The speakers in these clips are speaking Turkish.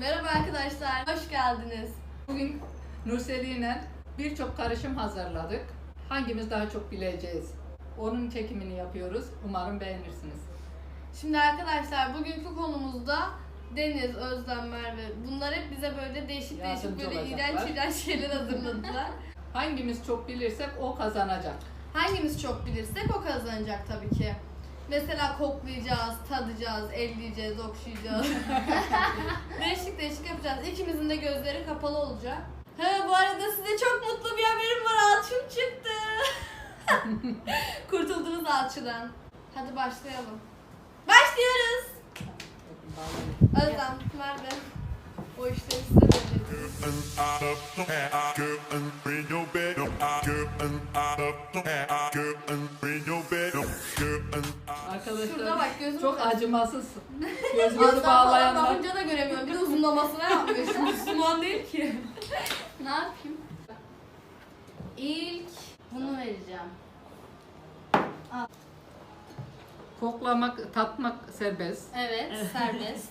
Merhaba arkadaşlar, hoş geldiniz. Bugün Nurseli ile birçok karışım hazırladık. Hangimiz daha çok bileceğiz? Onun çekimini yapıyoruz. Umarım beğenirsiniz. Şimdi arkadaşlar bugünkü konumuzda Deniz, Özlem, Merve. Bunlar hep bize böyle değişik Yardımcı böyle olacaklar. iğrenç şeyler hazırladılar. Hangimiz çok bilirsek o kazanacak. Hangimiz çok bilirsek o kazanacak tabii ki. Mesela koklayacağız, tadacağız, elleyeceğiz, okşayacağız. değişik yapacağız. İkimizin de gözleri kapalı olacak. Bu arada size çok mutlu bir haberim var. Alçım çıktı. Kurtuldunuz alçıdan. Hadi başlayalım. Başlıyoruz. Özlem, Merve. O işleri size vereceğiz. Arkadaşlar Şurada bak, gözüm çok kaçtı. acımasız. Gözünüzü Azdan falan bağlayanlar. bakınca da göremiyorum. Bir de uzunlamasına yapmıyor. Şu Müslüman değil ki. Ne yapayım? İlk bunu vereceğim. Koklamak, tatmak serbest. Evet, serbest.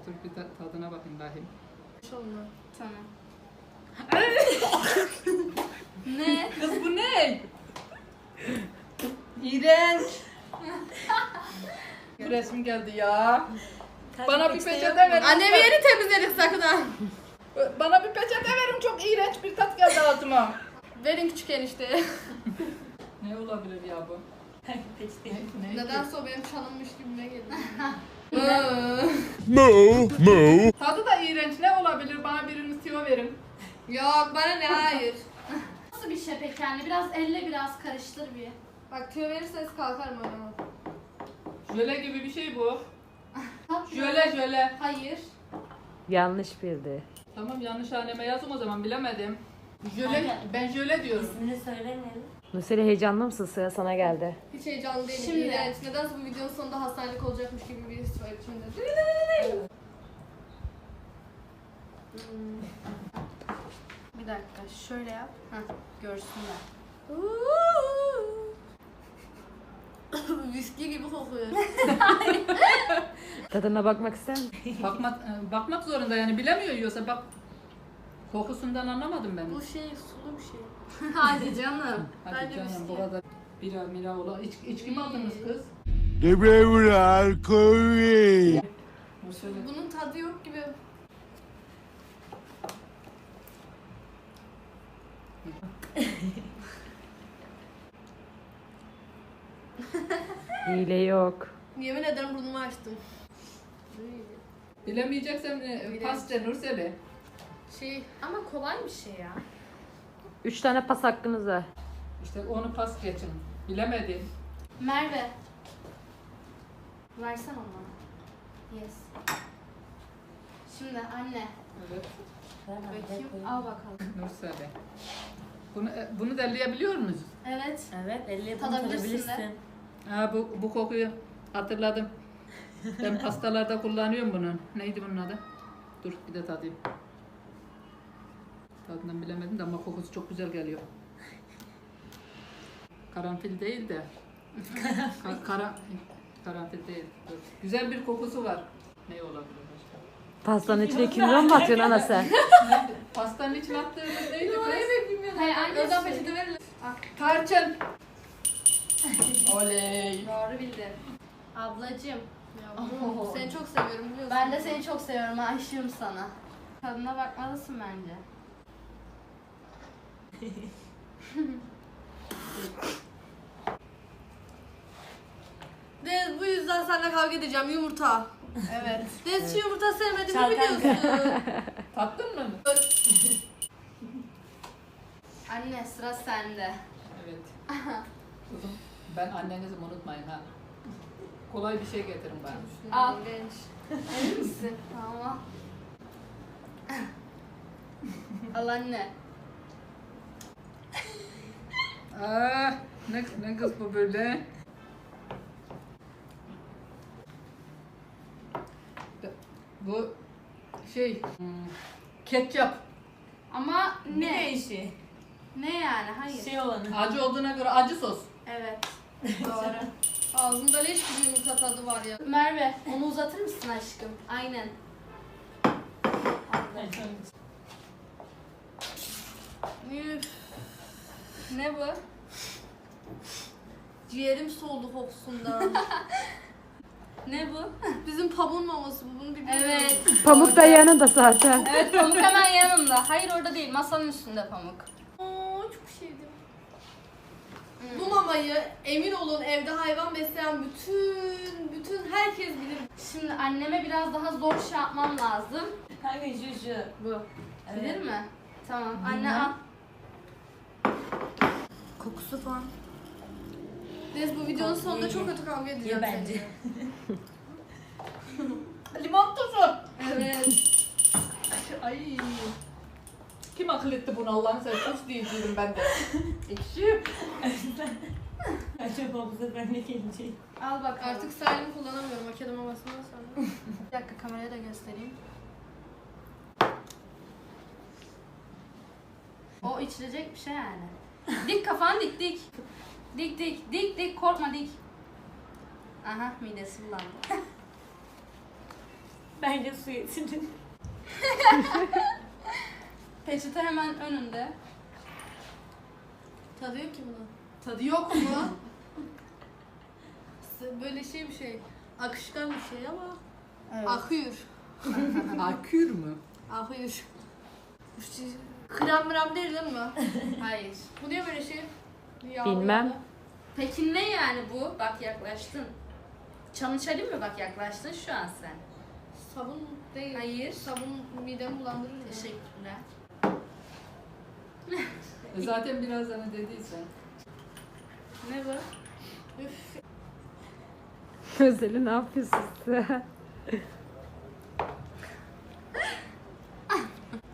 Dur bir tadına bakayım dahil. Tamam. Ne? Kız bu ne? İğrenç. Resim geldi ya. Bana bir peçete verin. Annem yeri temizledik sakın ha. Bana bir peçete verin, çok iğrenç bir tat geldi ağzıma. Verin küçük enişteye. Ne olabilir ya bu? Ne? Nedense o benim çalınmış gibime geliyor. Tadı da iğrenç, ne olabilir? Bana birini tüyo verin. Yok bana ne, hayır. Nasıl bir şey peki yani? Biraz elle biraz karıştır bir. Bak tüyo verirseniz kalkarım oynamam. Jöle gibi bir şey bu. Tatlı. Jöle. Hayır. Yanlış bildi. Tamam, yanlış haneme yazdım o zaman, bilemedim. Hadi. Ben jöle diyorum. İsmini söylemeyelim. Nurseli heyecanlı mısın? Sıra sana geldi. Hiç heyecanlı değilim. Şimdi. İğrenç. Nedense bu videonun sonunda hastanelik olacakmış gibi bir his var içimde. Bir dakika şöyle yap. Heh, görsünler. Viski gibi kokuyor. Tadına bakmak ister misin? Bakmak zorunda yani, bilemiyor yiyorsa bak. Kokusundan anlamadım ben. Bu şey sulu bir şey. Hadi canım. Hadi bence canım, viski. bu kadar bira ola. İçki mi aldınız kız? Nurseli. Bunun tadı yok gibi. Hile yok. Yemin ederim burnumu açtım. Bilemeyeceksen pas de Nurseli. Şey, Ama kolay bir şey ya. 3 tane pas hakkınız var. İşte onu pas geçin. Bilemedin. Merve. Versene ona. Yes. Şimdi anne. Evet. Bakayım. Al bakalım. Nurseli. Bunu derleyebiliyor muyuz? Evet. Evet, elle Tadabilirsin de. Ha, bu kokuyu hatırladım. Ben pastalarda kullanıyorum bunu. Neydi bunun adı? Dur bir de tadayım. Tadından bilemedim de ama kokusu çok güzel geliyor. Karanfil değil de. Karanfil değil. Dur. Güzel bir kokusu var. Ne olabilir başka? Pastanın içine kimyon mu atıyorsun ana sen? Pastanın içine attığımız neydi kız? Hayır anne. Özlem peçete verin. Tarçın. Oley. Doğru bildin. Ablacığım. Yavrum, seni çok seviyorum biliyorsun. Ben de seni çok seviyorum. Aşığım sana. Tadına bakmalısın bence. Deniz, bu yüzden seninle kavga edeceğim. Yumurta. Evet. Deniz hiç yumurta sevmediğimi Çalkan. biliyorsun. Tattın mı? Anne sıra sende. Evet. Kızım, ben annenizi unutmayın ha. Kolay bir şey getirin bana. Al. İğrenç. Emin misin? Tamam. Al anne. Ne kız bu böyle? Bu şey, ketçap. Ama Ne ne? işi? Ne yani? Hayır. Şey olanı. Acı olduğuna göre acı sos. Evet. Doğru. Ağzımda leş gibi yumurta tadı var ya. Merve onu uzatır mısın aşkım? Aynen. Üf, Ne bu? ciğerim soldu kokusundan. Ne bu? Bizim pamuğun maması bu. Bunu bir biliyorum. Evet. Pamuk da yanında zaten. Evet pamuk hemen yanımda. Hayır orada değil masanın üstünde pamuk. Aa, çok sevdim. Bu mamayı emin olun evde hayvan besleyen bütün herkes bilir. Şimdi anneme biraz daha zor şey yapmam lazım. Kanka şu. Bu. Evet. Bilir mi? Tamam. Anne al. Kokusu falan. Neyse bu videonun sonunda çok kötü kavga edeceğim. Ya bence. Limon tuzu. Evet. Ay. Kim akıl etti bunu Allah'ını seversen? Tuz diyeceğim ben de. Ekşi. Acaba bu sefer ne gelecek? Al bak Artık salim kullanamıyorum o kedi mamasından sonra. Bir dakika kameraya da göstereyim. O içilecek bir şey yani. Dik kafanı dik dik. Dik dik dik dik korkma dik. Aha midesi bulandı. Bence su yesin. Peçete hemen önünde. Tadı yok ki bunun. Tadı yok mu? Böyle şey bir şey. Akışkan bir şey ama Evet. akıyor. Akür mü? Akıyor. Krem mrem değil mi? Hayır. Bu niye böyle şey? Bilmem. Peki ne yani bu? Bak yaklaştın. Çamı çalayım mı? Bak yaklaştın şu an sen. Sabun değil. Hayır. Sabun midemi bulandırır. ya. Teşekkürler. Zaten biraz hani dediysen. Ne bu? Üf. Özeli ne yapıyorsun sen?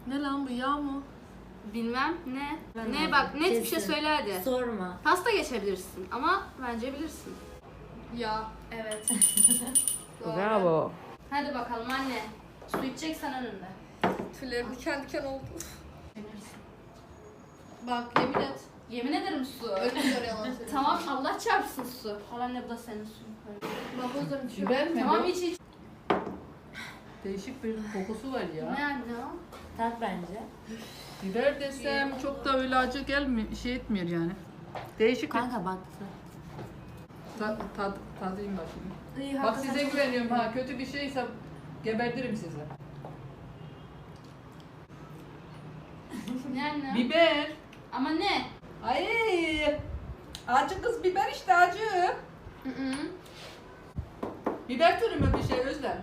Ne lan bu yağ mı? Bilmem ne. Ben Ne de bak net bir şey kesin. söyle hadi. Sorma. Pasta geçebilirsin ama bence bilirsin. Yağ. Evet. Doğru. Bravo. Hadi bakalım anne. Su içeceksen önünde. Tüylerim diken diken oldu. Bak yemin et. Yemin ederim su. Ölmüyor yalan söylüyorum. Tamam Allah çarpsın su. Al anne bu da senin suyun. Bak o yüzden içiyorum. Biber mi Tamam bu? iç iç. Değişik bir kokusu var ya. Ne anne o? Tat bence. Biber desem çok da öyle acı gelmiyor, şey etmiyor yani. Değişik bir Kanka baktı. tadayım bakayım. İyi, Bak hakikaten size çok güveniyorum iyi. ha. Kötü bir şeyse gebertirim sizi. Ne anne? Biber. Ama ne? Ay. Acı kız biber işte acı. Hı. Biber türü mü bir şey Özlem?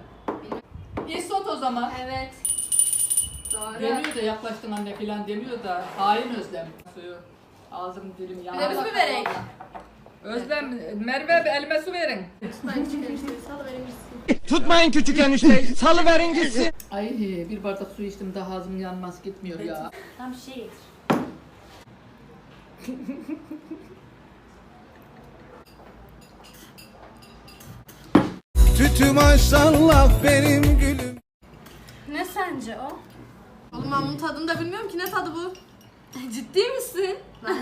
Isot o zaman. Evet. Doğru. Demiyor da yaklaştın anne filan demiyor da hain Özlem. Suyu ağzım dilim Bir yandı. de biz mi verek? Özlem, Merve bir elime su verin. Ben çıkarım işte. Sal benim gitsin. Tutmayın küçük enişteyi. Salıverin gitsin. Ay bir bardak su içtim daha ağzım yanmaz gitmiyor ya. Tam şey getir. Tütü maşallah benim gülüm. Ne sence o? Oğlum ben bunun tadını da bilmiyorum ki ne tadı bu? Ciddi misin? Ay,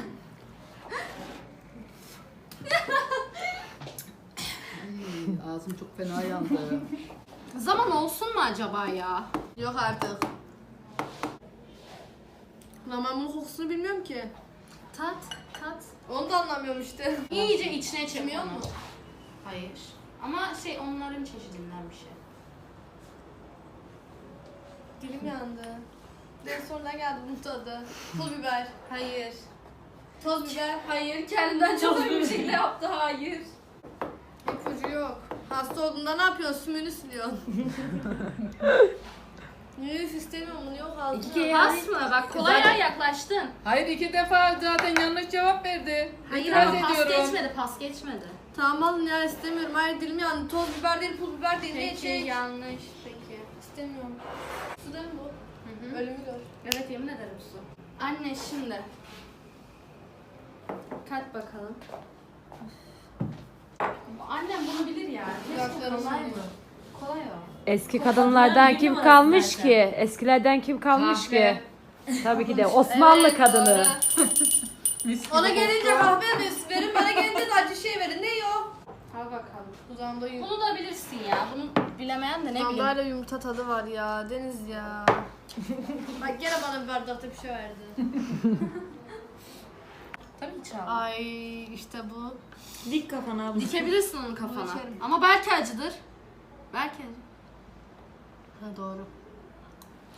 ağzım çok fena yandı. Zaman olsun mu acaba ya? Yok artık. Lan ben bunun kokusunu bilmiyorum ki. Tat, tat. Onu da anlamıyorum işte. İyice içine çek Çimiyor onu. mu? Hayır. Ama şey onların çeşidinden bir şey. Dilim yandı. Ne sonradan geldi bunun tadı. Pul biber. Hayır. Toz biber. Hayır. Kendinden çok iyi bir şekilde yaptı. Hayır. İpucu yok. Hasta olduğunda ne yapıyorsun? Sümüğünü siliyorsun. Üf istemiyorum bunu yok ağzına. İki kere Pas mı? Bak kolayla yaklaştın. Hayır 2 defa zaten yanlış cevap verdi. Hayır İtiraz ama pas ediyorum. geçmedi. Pas geçmedi. Tamam alın ya istemiyorum. Hayır dilim yandı. Toz biber değil pul biber değil. Ne Peki çek? yanlış. Peki. İstemiyorum. Su değil mi bu? Hı hı. Ölümü gör. Evet yemin ederim su. Anne şimdi. Kat bakalım. Annem bunu bilir ya. Kulaklarım Kolay mı? yanıyor. Kolay o. Eski kadınlardan kim Bilmiyorum kalmış zaten. ki? Eskilerden kim kalmış Kahve. ki? Tabii ki de Osmanlı Evet, kadını. doğru. Mis gibi Ona gelince koktu. kahve verin. Bana gelince de acı şey verin. Ne o? Al bakalım. Dudağımda Bunu da bilirsin ya. Bunu bilemeyen de ne bileyim. Dudağımda yumurta tadı var ya Deniz ya. Bak gene bana bir bardakta bir şey verdi. Tabii ki çal. Ay işte bu. Dik kafana abla. Dikebilirsin onu kafana. Bunu içerim. Ama belki acıdır. Belki acı. Ha doğru.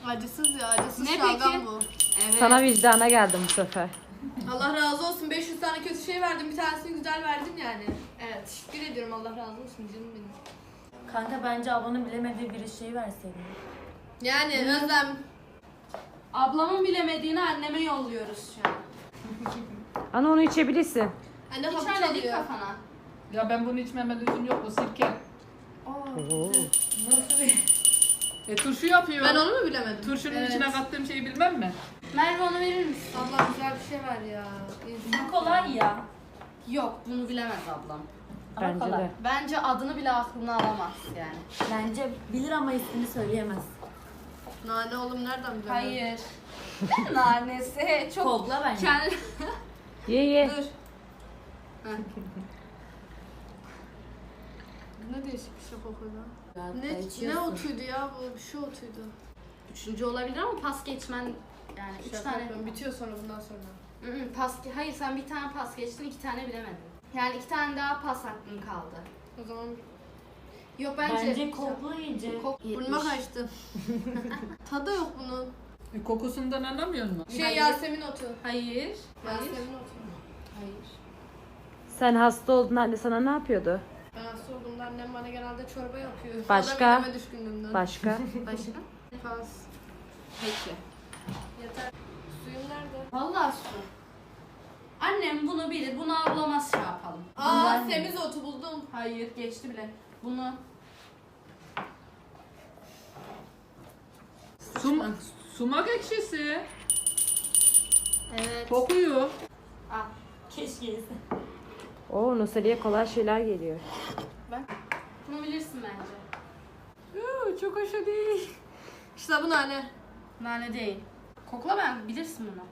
Acısız ya acısız Ne şalgam peki? bu. Evet. Sana vicdana geldim bu sefer. Allah razı olsun 500 tane kötü şey verdim bir tanesini güzel verdim yani. Evet teşekkür ediyorum Allah razı olsun canım benim. Kanka bence ablanın bilemediği bir şey verseydin. Yani Özlem. Ablamın bilemediğini anneme yolluyoruz şu an. Ana onu içebilirsin. Anne İç hapı anne dik çalıyor. kafana. Ya ben bunu içmeme lüzum yok, o sirke. Oo. Nasıl bir... Turşu yapıyor. Ben onu mu bilemedim? Turşunun Evet. içine kattığım şeyi bilmem mi? Merve onu verir misin? Allah güzel bir şey ver ya. Bu kolay ya. Yok bunu bilemez ablam. Ama Bence kolay. de. Bence adını bile aklına alamaz yani. Bence bilir ama ismini söyleyemez. Nane oğlum nereden bilemem? Hayır. Ne nanesi? Çok Kokla bence. kendi... Ye ye. Dur. Ne değişik bir şey kokuyor lan. Ne otuydu ya bu? Bir şey otuydu. Üçüncü olabilir ama pas geçmen yani üç Şaka tane. yapıyorum. Bitiyor sonra bundan sonra. Hayır sen bir tane pas geçtin, iki tane bilemedin. Yani iki tane daha pas hakkın kaldı. O zaman Yok bence. Bence kokla iyice. burnuma kaçtı. Tadı yok bunun. Kokusundan anlamıyor musun? Şey Yasemin otu. Hayır. Hayır. Yasemin otu. Hayır. Sen hasta oldun anne sana ne yapıyordu? Ben hasta olduğumda annem bana genelde çorba yapıyor. Başka? O da mideme düşkünlüğümden. Başka? Başka? Pas. Peki. Yeter. Suyum nerede? Vallahi su. Annem bunu bilir. Bunu ablama şey yapalım. Aa semiz otu buldum. Hayır geçti bile. Bunu Sumak ekşisi. evet. Kokuyor. Al. Keşke yese. Oo Nusali'ye kolay şeyler geliyor. Bunu bilirsin bence. Çok hoşa değil. İşte bu nane. Nane değil. Kokla ben bilirsin bunu.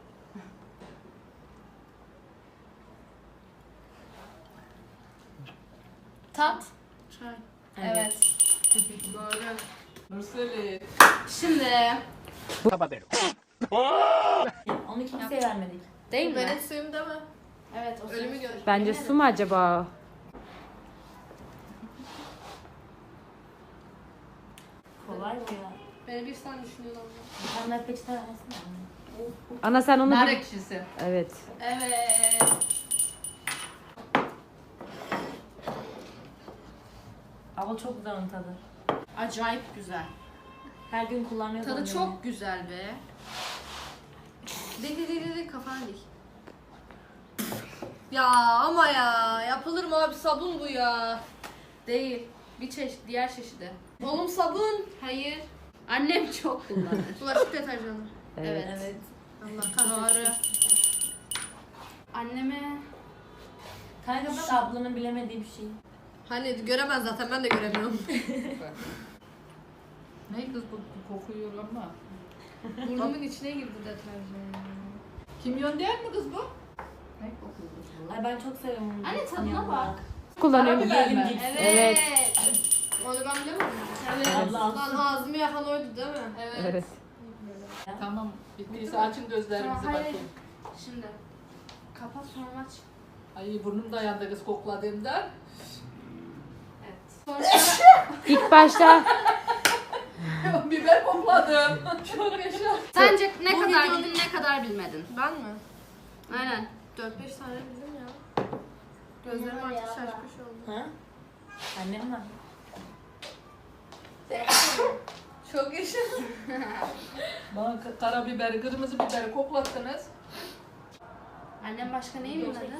Tat. Çay. Evet. Doğru. Nurseli. Şimdi Onu kimseye vermedik. değil mi? Benim suyum değil mi? Evet o Ölümü senin. gör. Bence su mu acaba? Kolay bu ya. Beni bir sen düşünüyorsun abla. Bir tane daha peçete versene. Ana sen onu Nar bil- ekşisi. Evet. Evet. Abla çok güzel onun tadı. Acayip güzel. Her gün kullanıyoruz. Tadı onu çok güzel be. Dik kafana dik. Ya ama ya yapılır mı abi sabun bu ya. Değil. Bir çeşit, diğer çeşidi. Oğlum sabun. Hayır. Annem çok kullanır. Bulaşık deterjanı. Evet. Evet. Evet. Allah kahretsin. Doğru. Anneme Kanka bak ablanın bilemediği bir şey. Hani göremez zaten ben de göremiyorum. Ne kız bu kokuyor ama. Burnumun içine girdi deterjan. Kimyon değil mi kız bu? Ne kokuyor bu? Ay ben çok seviyorum onu. Anne tadına bak. Kullanıyorum. Karabiber mi? Yedim cips. Evet. Onu ben bilemedim. Evet. Abla al. Lan ağzımı yakan oydu değil mi? Evet. Evet. Tamam. Bittiyse açın gözlerinizi Tamam, hayır. bakayım. Şimdi kapat sonra aç. Ay burnum dayandı kız kokladığımda. Evet. Sonra İlk başta Biber kokladım. Çok yaşa. sence ne Bu kadar videonun- bildin ne kadar bilmedin? Ben mi? Aynen. 4-5 tane bildim ya. Gözlerim artık şaşmış oldu. Ha? Annem var. Çok yaşa. Bana karabiber, kırmızı biberi koklattınız. Annem başka neyi bilmedi?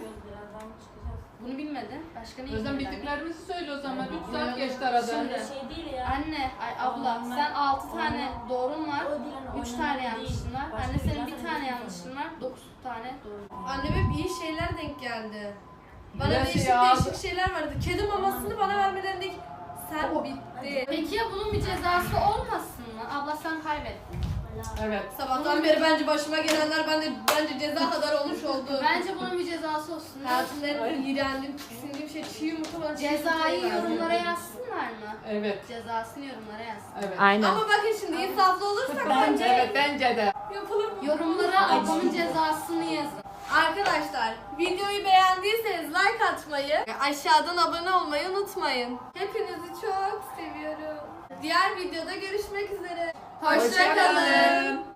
Bunu bilmedi. Başka neyi Özlem bilmedi? bildiklerimizi söyle o zaman. 3 saat geçti arada. Şimdi. Şey değil ya. Anne, ay abla sen 6 tane doğrun var. O değil, hani 3 oynama tane değil. yanlışın var. Başka Anne senin biraz bir hani tane bir yanlışın var. 9 tane doğrun var. Annem hep iyi şeyler denk geldi. Bana Biraz değişik ya. değişik şeyler vardı. Kedi mamasını bana vermeden sen bitti. Peki ya bunun bir cezası olmasın mı? Abla sen kaybettin. Evet. Sabahtan beri bence başıma gelenler bence ceza kadar olmuş oldu. Bence bunun bir cezası olsun. Hayatımda en iğrendiğim, tiksindiğim şey çiğ yumurta. Bana çiğ Cezayı yumurtayı verdi. yorumlara yazsınlar mı? Evet. Cezasını yorumlara yazsınlar. Evet. Aynen. Ama bakın şimdi insaflı olursak bence Evet bence de. yapılır mı? Yorumlara ablamın cezasını yazın. Arkadaşlar videoyu beğendiyseniz like atmayı, aşağıdan abone olmayı unutmayın. Hepinizi çok seviyorum. Diğer videoda görüşmek üzere. Hoşça kalın. Hoşça kalın.